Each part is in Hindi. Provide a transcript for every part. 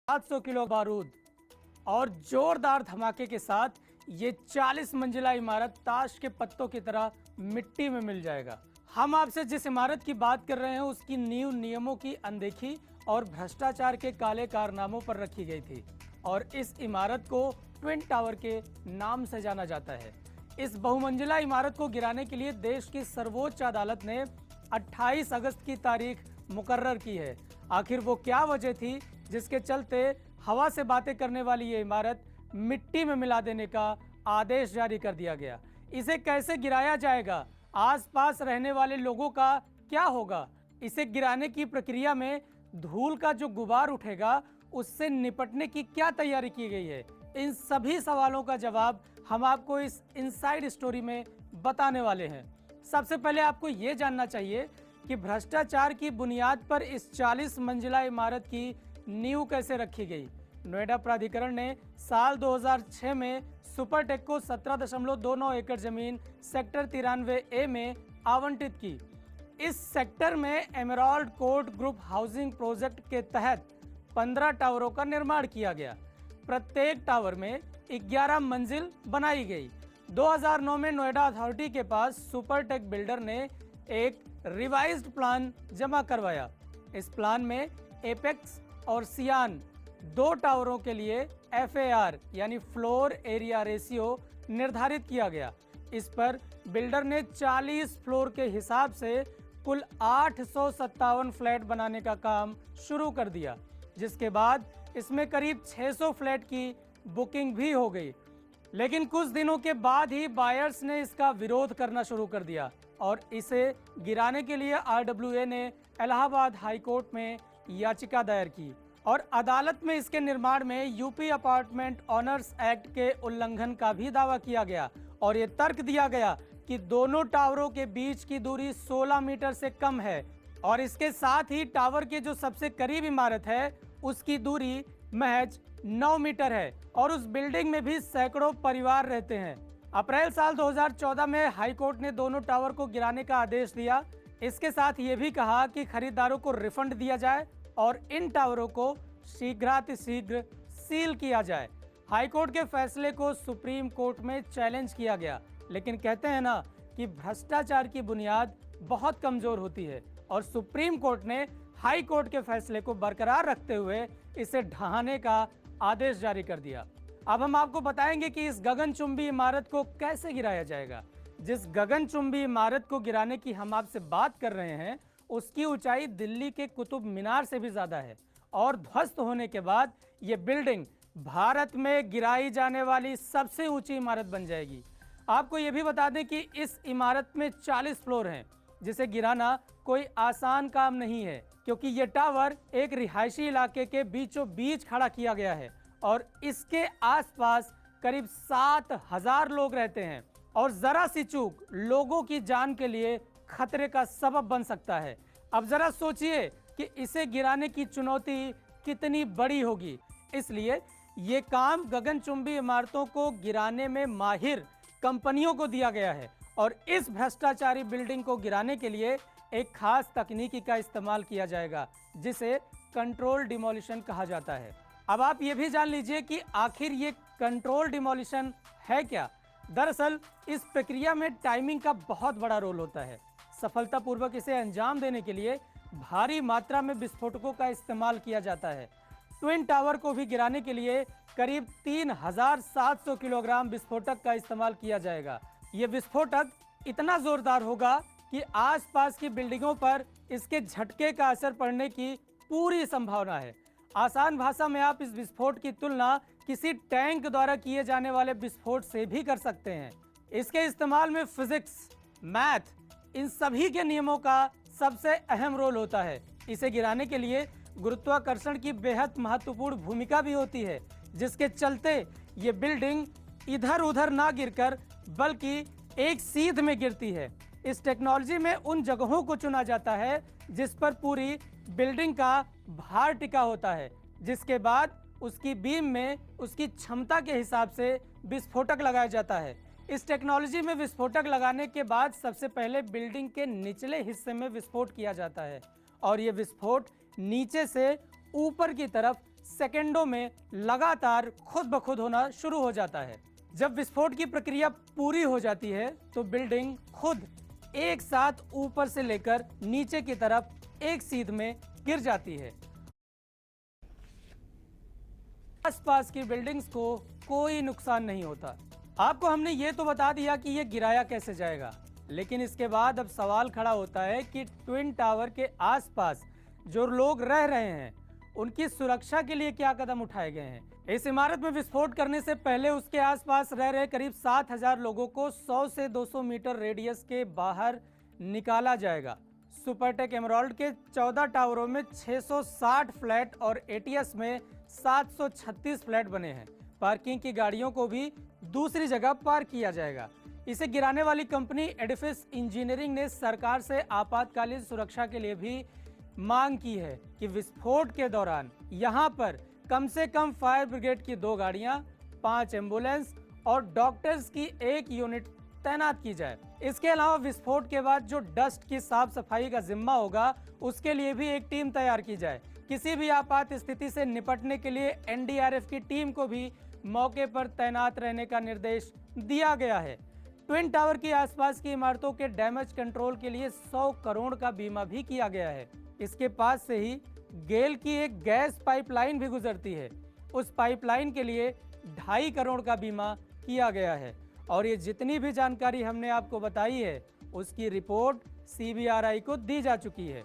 700 किलो बारूद और जोरदार धमाके के साथ ये 40 मंजिला इमारत ताश के पत्तों की तरह मिट्टी में मिल जाएगा। हम आपसे जिस इमारत की बात कर रहे हैं उसकी नींव नियमों की अनदेखी और भ्रष्टाचार के काले कारनामों पर रखी गई थी और इस इमारत को ट्विन टावर के नाम से जाना जाता है। इस बहुमंजिला इमारत को गिराने के लिए देश की सर्वोच्च अदालत ने 28 अगस्त की तारीख मुकर्रर की है। आखिर वो क्या वजह थी जिसके चलते हवा से बातें करने वाली ये इमारत मिट्टी में मिला देने का आदेश जारी कर दिया गया? इसे कैसे गिराया जाएगा? आसपास रहने वाले लोगों का क्या होगा? इसे गिराने की प्रक्रिया में धूल का जो गुबार उठेगा उससे निपटने की क्या तैयारी की गई है? इन सभी सवालों का जवाब हम आपको इस इनसाइड स्टोरी में बताने वाले हैं। सबसे पहले आपको ये जानना चाहिए कि भ्रष्टाचार की बुनियाद पर इस 40 मंजिला इमारत की नींव कैसे रखी गई। नोएडा प्राधिकरण ने साल 2006 में सुपरटेक को 17.29 एकड़ जमीन सेक्टर 93A में आवंटित की। इस सेक्टर में emerald court group housing project के तहत 15 टावरों का निर्माण किया गया। प्रत्येक टावर में 11 मंजिल बनाई गई। 2009 में नोएडा अथॉरिटी के पास सुपरटेक बिल्डर ने एक रिवाइज्ड प्लान जमा करवाया। इस प्लान में एपेक्स और सियान 2 टावरों के लिए FAR यानी फ्लोर एरिया रेशियो निर्धारित किया गया। इस पर बिल्डर ने 40 फ्लोर के हिसाब से कुल 857 फ्लैट बनाने का काम शुरू कर दिया, जिसके बाद इसमें करीब 600 फ्लैट की बुकिंग भी हो गई। लेकिन कुछ दिनों के बाद ही बायर्स ने इसका विरोध करना शुरू कर दिया और इसे गिराने के लिए RWA ने इलाहाबाद हाई कोर्ट में याचिका दायर की और अदालत में इसके निर्माण में यूपी अपार्टमेंट ऑनर्स एक्ट के उल्लंघन का भी दावा किया गया और ये तर्क दिया गया कि दोनों टावरों के बीच की दूरी 16 मीटर से कम है और इसके साथ ही टावर के जो सबसे करीब इमारत है उसकी दूरी महज 9 मीटर है और उस बिल्डिंग में भी सैकड़ों परिवार रहते हैं। अप्रैल साल 2014 में हाई कोर्ट ने दोनों टावर को गिराने का आदेश दिया। इसके साथ ये भी कहा कि खरीदारों को रिफंड दिया जाए और इन टावरों को शीघ्रातिशीघ्र सील किया जाए। हाई कोर्ट के फैसले को सुप्रीम कोर्ट में चैलेंज किया गया, लेकिन कहते हैं ना कि भ्रष्टाचार की बुनियाद बहुत कमजोर होती है और सुप्रीम कोर्ट ने हाई कोर्ट के फैसले को बरकरार रखते हुए इसे ढहाने का आदेश जारी कर दिया। अब हम आपको बताएंगे कि इस गगनचुंबी इमारत को कैसे गिराया जाएगा। जिस गगनचुंबी इमारत को गिराने की हम आपसे बात कर रहे हैं उसकी ऊंचाई दिल्ली के कुतुब मीनार से भी ज्यादा है और ध्वस्त होने के बाद ये बिल्डिंग भारत में गिराई जाने वाली सबसे ऊंची इमारत बन जाएगी। आपको ये भी बता दें कि इस इमारत में 40 फ्लोर हैं, जिसे गिराना कोई आसान काम नहीं है क्योंकि ये टावर एक रिहायशी इलाके के बीचों बीच खड़ा किया गया है और इसके आसपास करीब 7,000 लोग रहते हैं और जरा सी चूक लोगों की जान के लिए खतरे का सबब बन सकता है। अब जरा सोचिए कि इसे गिराने की चुनौती कितनी बड़ी होगी। इसलिए ये काम गगनचुंबी इमारतों को गिराने में माहिर कंपनियों को दिया गया है और इस भ्रष्टाचारी बिल्डिंग को गिराने के लिए एक खास तकनीकी का इस्तेमाल किया जाएगा जिसे कंट्रोल डिमोलिशन कहा जाता है। अब आप ये भी जान लीजिए कि आखिर ये कंट्रोल डिमोलिशन है क्या। दरअसल इस प्रक्रिया में टाइमिंग का बहुत बड़ा रोल होता है। सफलतापूर्वक इसे अंजाम देने के लिए भारी मात्रा में विस्फोटकों का इस्तेमाल किया जाता है। ट्विन टावर को भी गिराने के लिए करीब 3,700 किलोग्राम विस्फोटक का इस्तेमाल किया जाएगा। ये विस्फोटक इतना जोरदार होगा कि आसपास की बिल्डिंगों पर इसके झटके का असर पड़ने की पूरी संभावना है। आसान भाषा में आप इस विस्फोट की तुलना किसी टैंक द्वारा किए जाने वाले विस्फोट से भी कर सकते हैं। इसके इस्तेमाल में फिजिक्स, मैथ, इन सभी के नियमों का सबसे अहम रोल होता है। इसे गिराने के लिए गुरुत्वाकर्षण की बेहद महत्वपूर्ण भूमिका भी होती है, जिसके चलते ये बिल्डिंग इधर उधर ना गिरकर बल्कि एक सीध में गिरती है। इस टेक्नोलॉजी में उन जगहों को चुना जाता है जिस पर पूरी बिल्डिंग का भार टिका होता है, जिसके बाद उसकी बीम में उसकी क्षमता के हिसाब से विस्फोटक लगाया जाता है। इस टेक्नोलॉजी में विस्फोटक लगाने के बाद सबसे पहले बिल्डिंग के निचले हिस्से में विस्फोट किया जाता है और ये विस्फोट नीचे से ऊपर की तरफ सेकेंडों में लगातार खुद ब खुद होना शुरू हो जाता है। जब विस्फोट की प्रक्रिया पूरी हो जाती है तो बिल्डिंग खुद एक साथ ऊपर से लेकर नीचे की तरफ एक सीध में गिर जाती है। आसपास की बिल्डिंग्स को कोई नुकसान नहीं होता। आपको हमने ये तो बता दिया कि ये गिराया कैसे जाएगा, लेकिन इसके बाद अब सवाल खड़ा होता है कि ट्विन टावर के आसपास जो लोग रह रहे हैं उनकी सुरक्षा के लिए क्या कदम उठाए गए हैं। इस इमारत में विस्फोट करने से पहले उसके आसपास रह रहे करीब 7,000 लोगों को 100 से 200 मीटर रेडियस के बाहर निकाला जाएगा। सुपरटेक एमराल्ड के 14 टावरों में 660 फ्लैट और एटीएस में 736 फ्लैट बने हैं। पार्किंग की गाड़ियों को भी दूसरी जगह पार्क किया जाएगा। इसे गिराने वाली कंपनी एडिफिस इंजीनियरिंग ने सरकार से आपातकालीन सुरक्षा के लिए भी मांग की है कि विस्फोट के दौरान यहां पर कम से कम फायर ब्रिगेड की 2 गाड़ियां, 5 एम्बुलेंस और डॉक्टर्स की 1 यूनिट तैनात की जाए। इसके अलावा विस्फोट के बाद जो डस्ट की साफ सफाई का जिम्मा होगा उसके लिए भी एक टीम तैयार की जाए। किसी भी आपात स्थिति से निपटने के लिए एनडीआरएफ की टीम को भी मौके पर तैनात रहने का निर्देश दिया गया है। ट्विन टावर के आसपास की इमारतों के डैमेज कंट्रोल के लिए 100 करोड़ का बीमा भी किया गया है। इसके पास से ही गेल की एक गैस पाइपलाइन भी गुजरती है। उस पाइपलाइन के लिए 2.5 करोड़ का बीमा किया गया है। और ये जितनी भी जानकारी हमने आपको बताई है उसकी रिपोर्ट सीबीआरआई को दी जा चुकी है।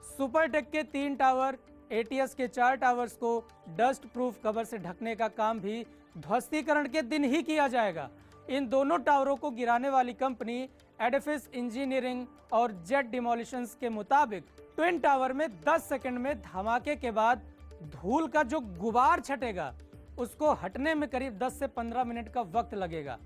सुपरटेक के 3 टावर, एटीएस के 4 टावर्स को डस्ट प्रूफ कवर से ढकने का काम भी ध्वस्तीकरण के दिन ही किया जाएगा। इन दोनों टावरों को गिराने वाली कंपनी एडिफिस इंजीनियरिंग और जेट डिमोलिशंस के मुताबिक ट्विन टावर में 10 सेकंड में धमाके के बाद धूल का जो गुबार छटेगा उसको हटने में करीब 10 से 15 मिनट का वक्त लगेगा।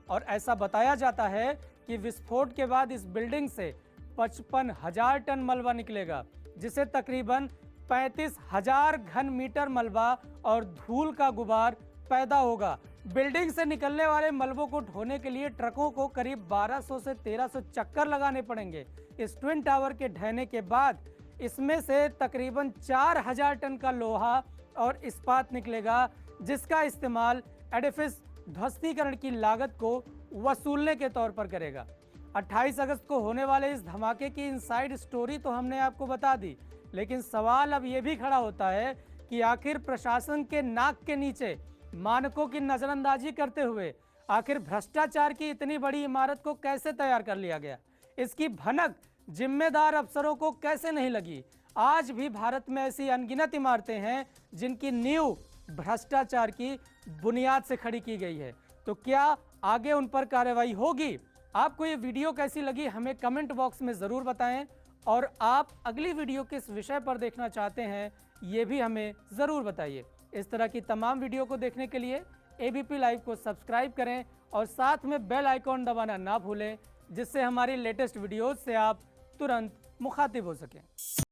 और ऐसा बताया जाता है कि विस्फोट के बाद इस बिल्डिंग से 55,000 टन मलबा निकलेगा, जिसे तकरीबन 35,000 घन मीटर मलबा और धूल का गुबार पैदा होगा। बिल्डिंग से निकलने वाले मलबों को ढोने के लिए ट्रकों को करीब 1200 से 1300 चक्कर लगाने पड़ेंगे। इस ट्विन टावर के ढहने के बाद इसमें से तकरीबन 4,000 टन का लोहा और इस्पात निकलेगा, जिसका इस्तेमाल एडिफिस ध्वस्तीकरण की लागत को वसूलने के तौर पर करेगा। 28 अगस्त को होने वाले इस धमाके की इनसाइड स्टोरी तो हमने आपको बता दी, लेकिन सवाल अब यह भी खड़ा होता है कि आखिर प्रशासन के नाक के नीचे मानकों की नजरअंदाजी करते हुए आखिर भ्रष्टाचार की इतनी बड़ी इमारत को कैसे तैयार कर लिया गया, इसकी भनक जिम्मेदार अफसरों को कैसे नहीं लगी। आज भी भारत में ऐसी अनगिनत इमारतें हैं जिनकी नींव भ्रष्टाचार की बुनियाद से खड़ी की गई है। तो क्या आगे उन पर कार्रवाई होगी? आपको ये वीडियो कैसी लगी हमें कमेंट बॉक्स में ज़रूर बताएं, और आप अगली वीडियो किस विषय पर देखना चाहते हैं ये भी हमें ज़रूर बताइए। इस तरह की तमाम वीडियो को देखने के लिए एबीपी लाइव को सब्सक्राइब करें और साथ में बेल आइकॉन दबाना ना भूलें, जिससे हमारी लेटेस्ट वीडियोज़ से आप तुरंत मुखातिब हो सकें।